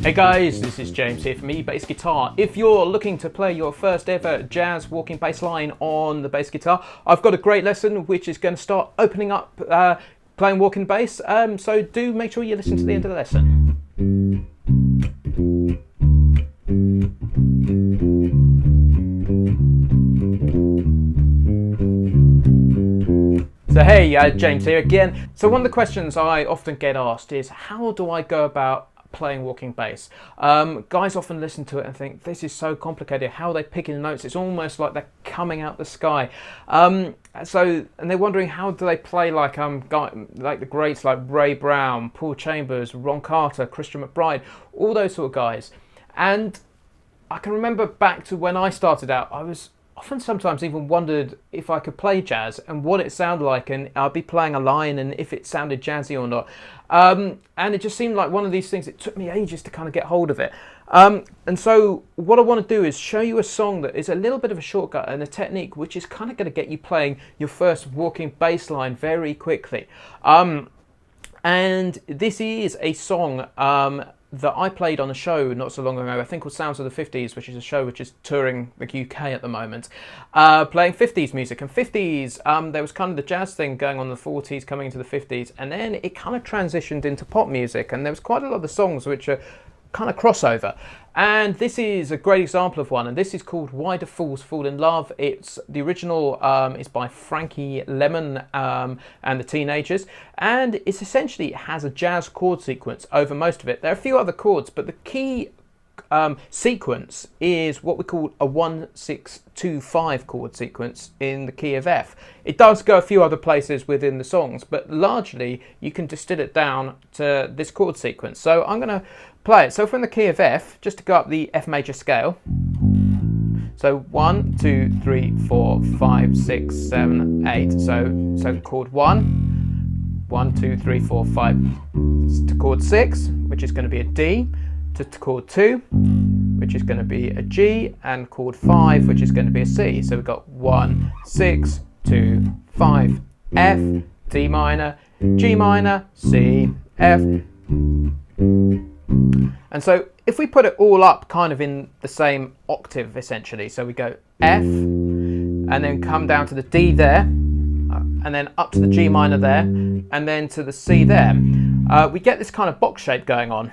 Hey guys, this is James here from eBassGuitar. If you're looking to play your first ever jazz walking bass line on the bass guitar, I've got a great lesson which is going to start opening up playing walking bass, so do make sure you listen to the end of the lesson. So hey, James here again. So one of the questions I often get asked is, how do I go about playing walking bass? Guys often listen to it and think, this is so complicated, how are they picking the notes? It's almost like they're coming out the sky. And they're wondering, how do they play like the greats like Ray Brown, Paul Chambers, Ron Carter, Christian McBride, all those sort of guys. And I can remember back to when I started out, I was often sometimes even wondered if I could play jazz and what it sounded like, and I'd be playing a line and if it sounded jazzy or not. And it just seemed like one of these things, it took me ages to kind of get hold of it. And so what I want to do is show you a song that is a little bit of a shortcut and a technique which is kind of going to get you playing your first walking bass line very quickly. And this is a song that I played on a show not so long ago, I think called Sounds of the 50s, which is a show which is touring the UK at the moment, playing 50s music. And 50s, there was kind of the jazz thing going on in the 40s, coming into the 50s, and then it kind of transitioned into pop music, and there was quite a lot of the songs which are kind of crossover. And this is a great example of one, and this is called Why Do Fools Fall in Love. It's the original is by Frankie Lemon and the Teenagers, and it's essentially has a jazz chord sequence over most of it. There are a few other chords, but the key sequence is what we call a 1-6-2-5 chord sequence in the key of F. It does go a few other places within the songs, but largely you can distill it down to this chord sequence. So I'm going to play it. So if we're in the key of F, just to go up the F major scale. So 1, 2, 3, 4, 5, 6, 7, 8. So chord 1, 1, 2, 3, 4, 5 to chord 6, which is going to be a D, to chord 2, which is going to be a G, and chord 5, which is going to be a C. So we've got 1, 6, 2, 5, F, D minor, G minor, C, F. And so if we put it all up kind of in the same octave essentially, so we go F and then come down to the D there, and then up to the G minor there, and then to the C there, we get this kind of box shape going on.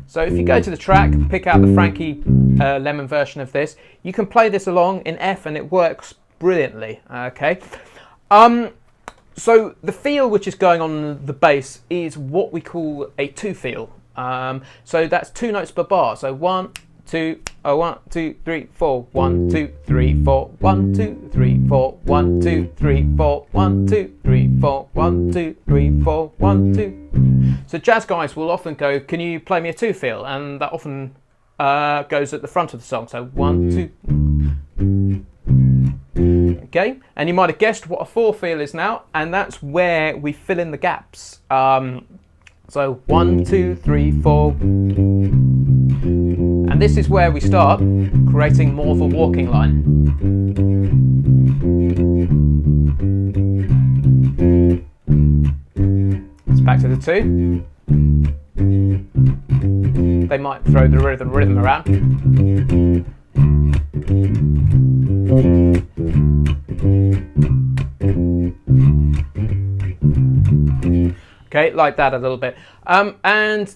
So if you go to the track, pick out the Frankie Lemon version of this, you can play this along in F and it works brilliantly, okay? So the feel which is going on the bass is what we call a two feel. So that's 2 notes per bar. So 1, 2, 1, 2, 3, 4, 1, 2, 3, 4, 1, 2, 3, 4, 1, 2, 3, 4, 1, 2, 3, 4, 1, 2, 3, 4, 1, 2. So jazz guys will often go, can you play me a 2 feel? And that often goes at the front of the song. So 1, 2. Okay, and you might have guessed what a 4 feel is now, and that's where we fill in the gaps. So 1, 2, 3, 4. And this is where we start creating more of a walking line. It's back to the 2. They might throw the rhythm around. Okay, like that a little bit. And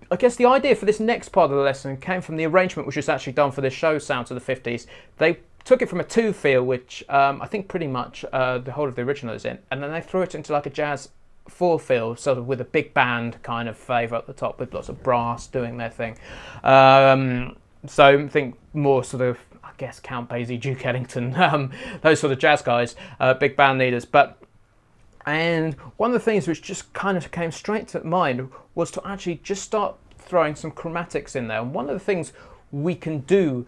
I guess the idea for this next part of the lesson came from the arrangement which was actually done for this show, Sounds of the 50s. They took it from a 2 feel, which I think pretty much the whole of the original is in, and then they threw it into like a jazz 4 feel, sort of with a big band kind of flavour at the top with lots of brass doing their thing. So I think more sort of, I guess, Count Basie, Duke Ellington, those sort of jazz guys, big band leaders. And one of the things which just kind of came straight to mind was to actually just start throwing some chromatics in there. And one of the things we can do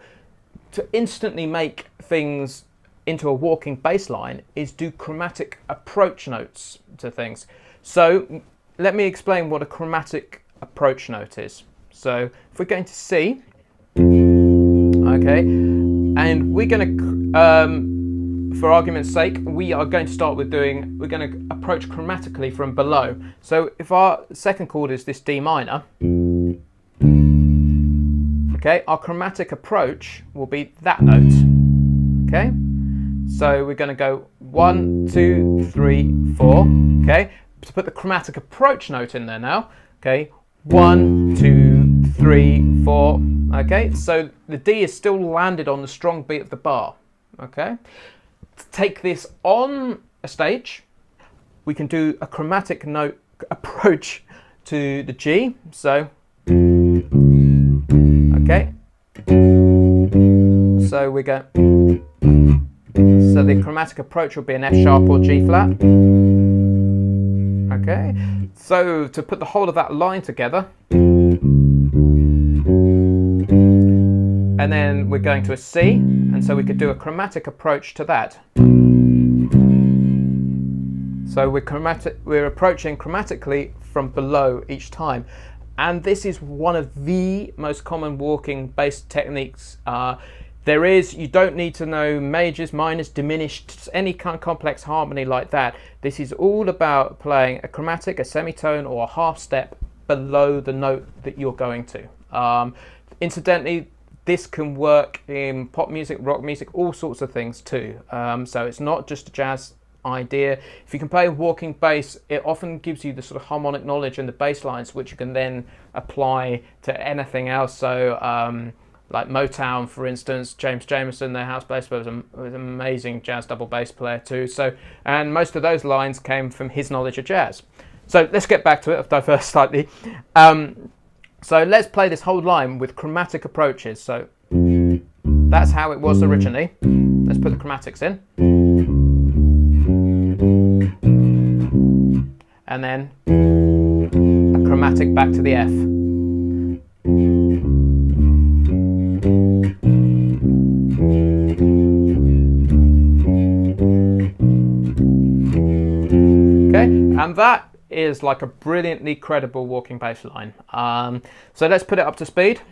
to instantly make things into a walking bass line is do chromatic approach notes to things. So let me explain what a chromatic approach note is. So if we're going to C, okay, and we're going to, for argument's sake, we are going to start with we're going to approach chromatically from below. So if our second chord is this D minor, okay, our chromatic approach will be that note, okay? So we're going to go 1, 2, 3, 4, okay? To put the chromatic approach note in there now, okay? 1, 2, 3, 4, okay? So the D is still landed on the strong beat of the bar, okay? To take this on a stage, we can do a chromatic note approach to the G, so, okay? So we go, so the chromatic approach will be an F sharp or G flat. Okay, so to put the whole of that line together, and then we're going to a C, and so we could do a chromatic approach to that. So we're approaching chromatically from below each time. And this is one of the most common walking bass techniques. You don't need to know majors, minors, diminished, any kind of complex harmony like that. This is all about playing a chromatic, a semitone, or a half step below the note that you're going to. Incidentally, this can work in pop music, rock music, all sorts of things too. So it's not just a jazz idea. If you can play a walking bass, it often gives you the sort of harmonic knowledge and the bass lines which you can then apply to anything else. So like Motown, for instance, James Jamerson, their house bass player, was an amazing jazz double bass player too. So, and most of those lines came from his knowledge of jazz. So let's get back to it. I've diverged slightly. So let's play this whole line with chromatic approaches. So that's how it was originally. Let's put the chromatics in. And then a chromatic back to the F. Okay, and that is like a brilliantly credible walking bass line. So let's put it up to speed.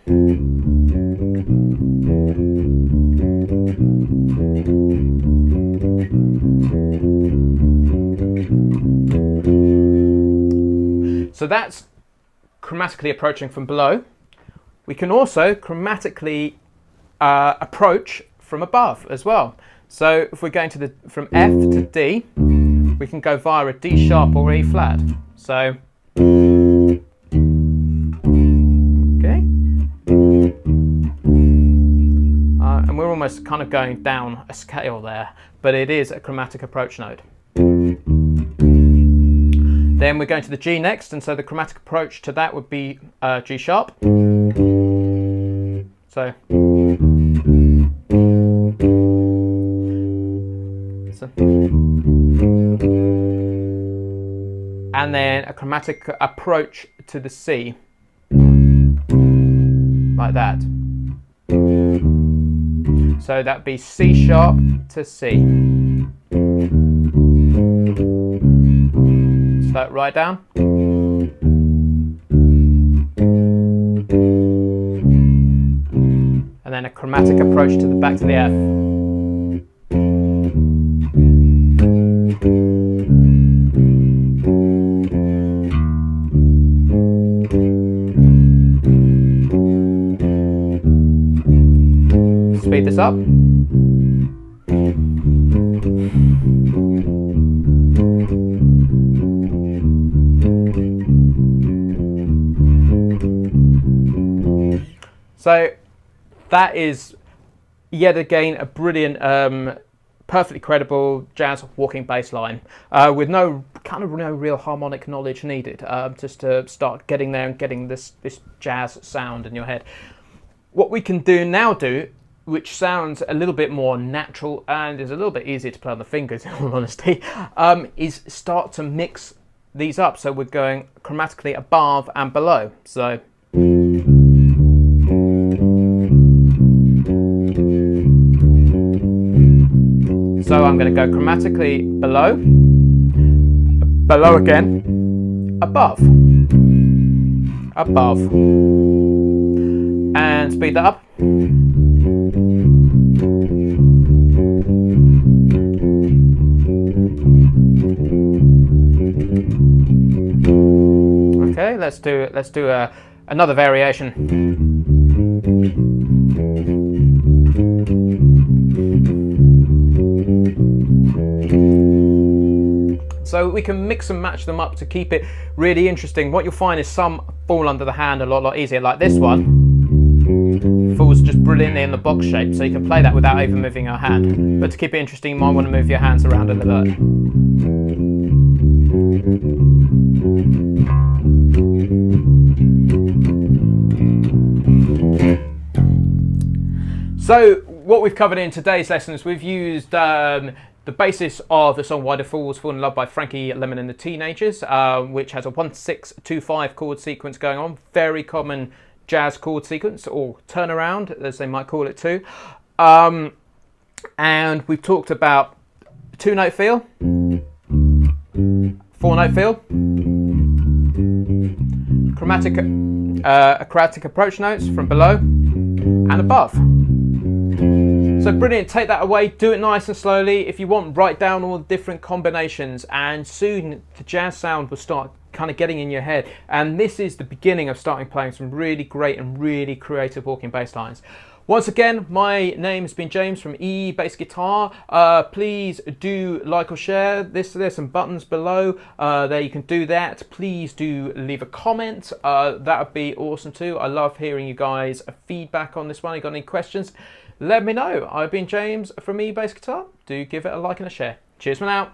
So that's chromatically approaching from below. We can also chromatically approach from above as well. So if we're going to from F to D, we can go via a D sharp or E flat. So, okay. And we're almost kind of going down a scale there, but it is a chromatic approach note. Then we're going to the G next, and so the chromatic approach to that would be G sharp. So, and then a chromatic approach to the C, like that. So that'd be C sharp to C. Slow it right down. And then a chromatic approach to the back to the F. Speed this up. So that is yet again a brilliant, perfectly credible jazz walking bass line with no real harmonic knowledge needed, just to start getting there and getting this jazz sound in your head. What we can now do, which sounds a little bit more natural and is a little bit easier to play on the fingers in all honesty, is start to mix these up. So we're going chromatically above and below. So I'm going to go chromatically below, below again, above, above, and speed that up. let's do another variation. So we can mix and match them up to keep it really interesting. What you'll find is some fall under the hand a lot easier, like this one falls just brilliantly in the box shape, so you can play that without even moving your hand. But to keep it interesting, you might want to move your hands around a little bit. So what we've covered in today's lessons, we've used the basis of the song Why the Fools Fall in Love by Frankie Lemon and the Teenagers, which has a 1-6-2-5 chord sequence going on. Very common jazz chord sequence, or turnaround as they might call it too. And we've talked about 2-note feel, 4-note feel, chromatic approach notes from below and above. So brilliant, take that away, do it nice and slowly. If you want, write down all the different combinations, and soon the jazz sound will start kind of getting in your head. And this is the beginning of starting playing some really great and really creative walking bass lines. Once again, my name has been James from eBassGuitar. Please do like or share this. There's some buttons below there, you can do that. Please do leave a comment. That would be awesome too. I love hearing you guys' feedback on this one. If you got any questions, let me know. I've been James from eBassGuitar. Do give it a like and a share. Cheers for now.